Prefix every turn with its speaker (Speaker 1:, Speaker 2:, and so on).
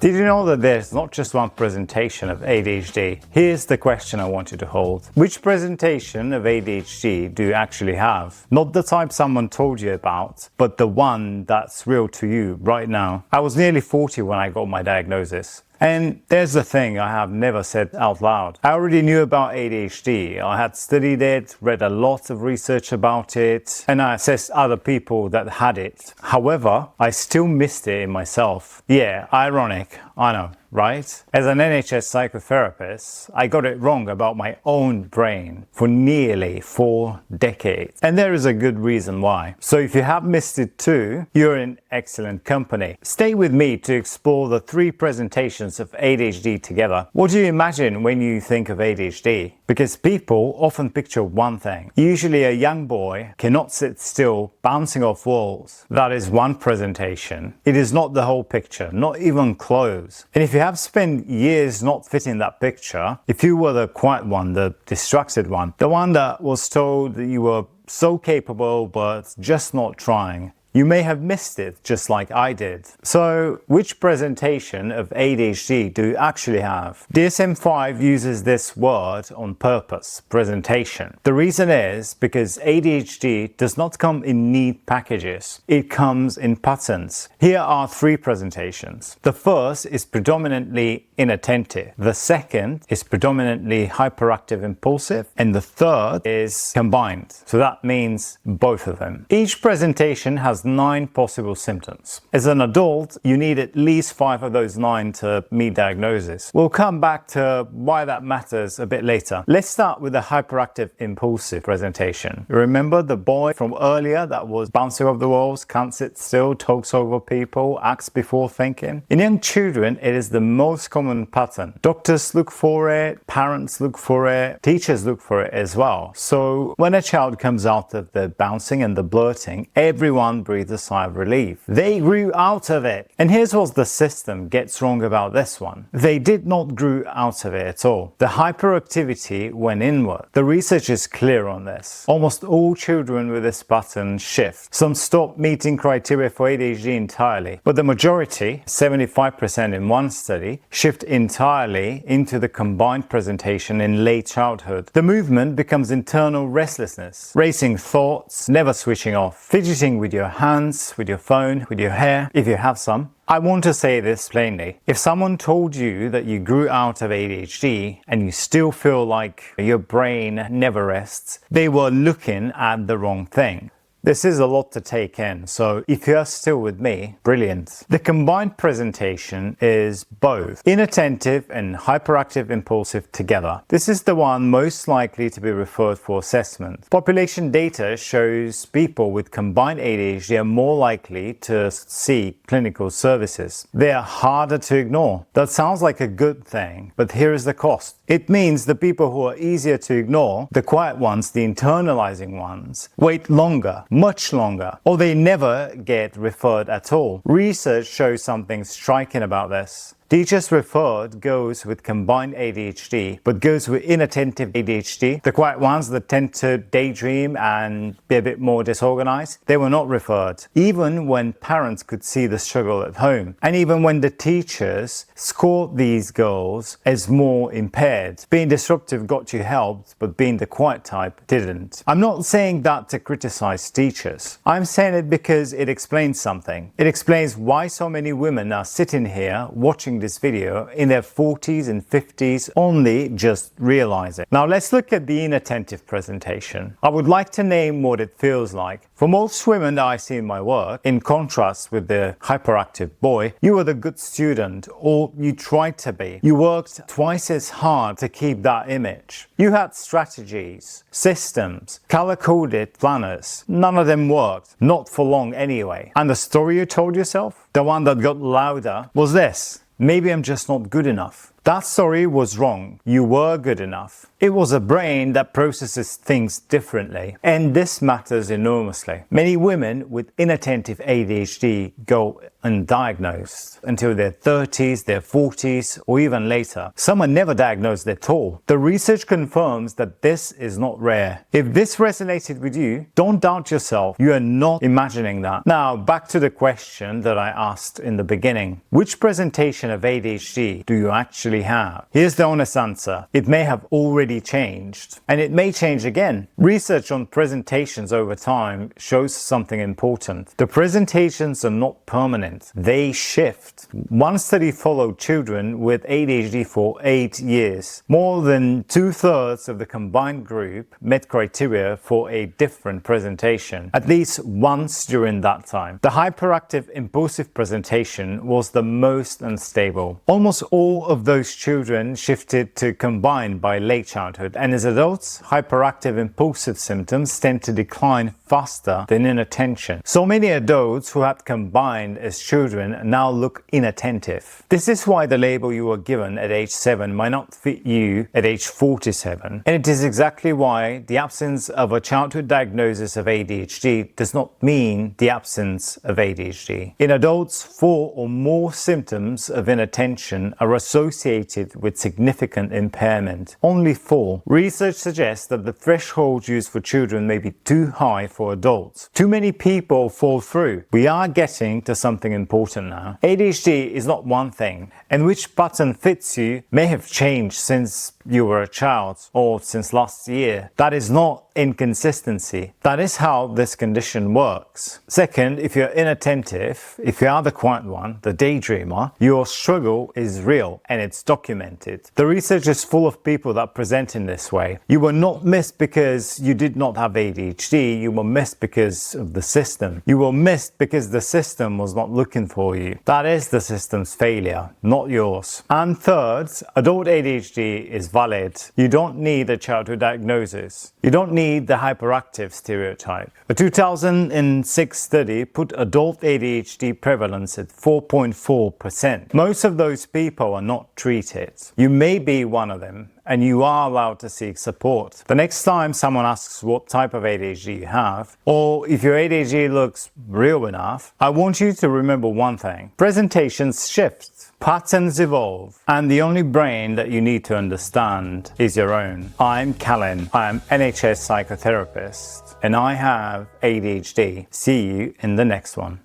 Speaker 1: Did you know that there's not just one presentation of ADHD? Here's the question I want you to hold. Which presentation of ADHD do you actually have? Not the type someone told you about, but the one that's real to you right now. I was nearly 40 when I got my diagnosis. And there's the thing I have never said out loud. I already knew about ADHD. I had studied it, read a lot of research about it, and I assessed other people that had it. However, I still missed it in myself. Yeah, ironic, I know, right? As an NHS psychotherapist, I got it wrong about my own brain for nearly 4 decades. And there is a good reason why. So if you have missed it too, you're in excellent company. Stay with me to explore the 3 presentations of ADHD together. What do you imagine when you think of ADHD? Because people often picture one thing. Usually a young boy cannot sit still, bouncing off walls. That is one presentation. It is not the whole picture, not even close. And if you have spent years not fitting that picture, if you were the quiet one, the distracted one, the one that was told that you were so capable but just not trying, you may have missed it just like I did. So, which presentation of ADHD do you actually have? DSM-5 uses this word on purpose, presentation. The reason is because ADHD does not come in neat packages. It comes in patterns. Here are 3 presentations. The first is predominantly inattentive. The second is predominantly hyperactive-impulsive. And the third is combined. So that means both of them. Each presentation has 9 possible symptoms. As an adult, you need at least 5 of those 9 to meet diagnosis. We'll come back to why that matters a bit later. Let's start with the hyperactive-impulsive presentation. Remember the boy from earlier that was bouncing off the walls, can't sit still, talks over people, acts before thinking? In young children, it is the most common pattern. Doctors look for it, parents look for it, teachers look for it as well. So when a child comes out of the bouncing and the blurting, everyone breathes a sigh of relief. They grew out of it. And here's what the system gets wrong about this one. They did not grow out of it at all. The hyperactivity went inward. The research is clear on this. Almost all children with this pattern shift. Some stop meeting criteria for ADHD entirely, but the majority, 75% in one study, shift entirely into the combined presentation in late childhood. The movement becomes internal restlessness, racing thoughts, never switching off, fidgeting with your hands, with your phone, with your hair, if you have some. I want to say this plainly. If someone told you that you grew out of ADHD and you still feel like your brain never rests, they were looking at the wrong thing. This is a lot to take in, so if you're still with me, brilliant. The combined presentation is both inattentive and hyperactive-impulsive together. This is the one most likely to be referred for assessment. Population data shows people with combined ADHD are more likely to seek clinical services. They are harder to ignore. That sounds like a good thing, but here is the cost. It means the people who are easier to ignore, the quiet ones, the internalizing ones, wait longer, much longer, or they never get referred at all. Research shows something striking about this. Teachers referred girls with combined ADHD, but girls with inattentive ADHD, the quiet ones that tend to daydream and be a bit more disorganized, they were not referred, even when parents could see the struggle at home. And even when the teachers scored these girls as more impaired. Being disruptive got you help, but being the quiet type didn't. I'm not saying that to criticize teachers. I'm saying it because it explains something. It explains why so many women are sitting here watching this video in their 40s and 50s only just realize it. Now let's look at the inattentive presentation. I would like to name what it feels like. For most women that I see in my work, in contrast with the hyperactive boy, you were the good student, or you tried to be. You worked twice as hard to keep that image. You had strategies, systems, color-coded planners. None of them worked, not for long anyway. And the story you told yourself, the one that got louder, was this: maybe I'm just not good enough. That story was wrong. You were good enough. It was a brain that processes things differently, and this matters enormously. Many women with inattentive ADHD go undiagnosed until their 30s, their 40s, or even later. Some are never diagnosed at all. The research confirms that this is not rare. If this resonated with you, don't doubt yourself. You are not imagining that. Now, back to the question that I asked in the beginning. Which presentation of ADHD do you actually have? Here's the honest answer. It may have already changed, and it may change again. Research on presentations over time shows something important. The presentations are not permanent. They shift. One study followed children with ADHD for 8 years. More than 2/3 of the combined group met criteria for a different presentation, at least once during that time. The hyperactive-impulsive presentation was the most unstable. Almost all of those children shifted to combined by late childhood, and as adults, hyperactive-impulsive symptoms tend to decline faster than inattention. So many adults who had combined as children now look inattentive. This is why the label you were given at age 7 might not fit you at age 47. And it is exactly why the absence of a childhood diagnosis of ADHD does not mean the absence of ADHD. In adults, 4 or more symptoms of inattention are associated with significant impairment. Only 4. Research suggests that the threshold used for children may be too high for adults. Too many people fall through. We are getting to something important now. ADHD is not one thing, and which pattern fits you may have changed since you were a child or since last year. That is not inconsistency. That is how this condition works. Second, if you're inattentive, if you are the quiet one, the daydreamer, your struggle is real and it's documented. The research is full of people that present in this way. You were not missed because you did not have ADHD. You were missed because of the system. You were missed because the system was not looking for you. That is the system's failure, not yours. And third, adult ADHD is valid. You don't need a childhood diagnosis. You don't need the hyperactive stereotype. A 2006 study put adult ADHD prevalence at 4.4%. Most of those people are not treated. You may be one of them, and you are allowed to seek support. The next time someone asks what type of ADHD you have, or if your ADHD looks real enough, I want you to remember one thing. Presentations shift. Patterns evolve, and the only brain that you need to understand is your own. I'm Kalin. I'm NHS psychotherapist, and I have ADHD. See you in the next one.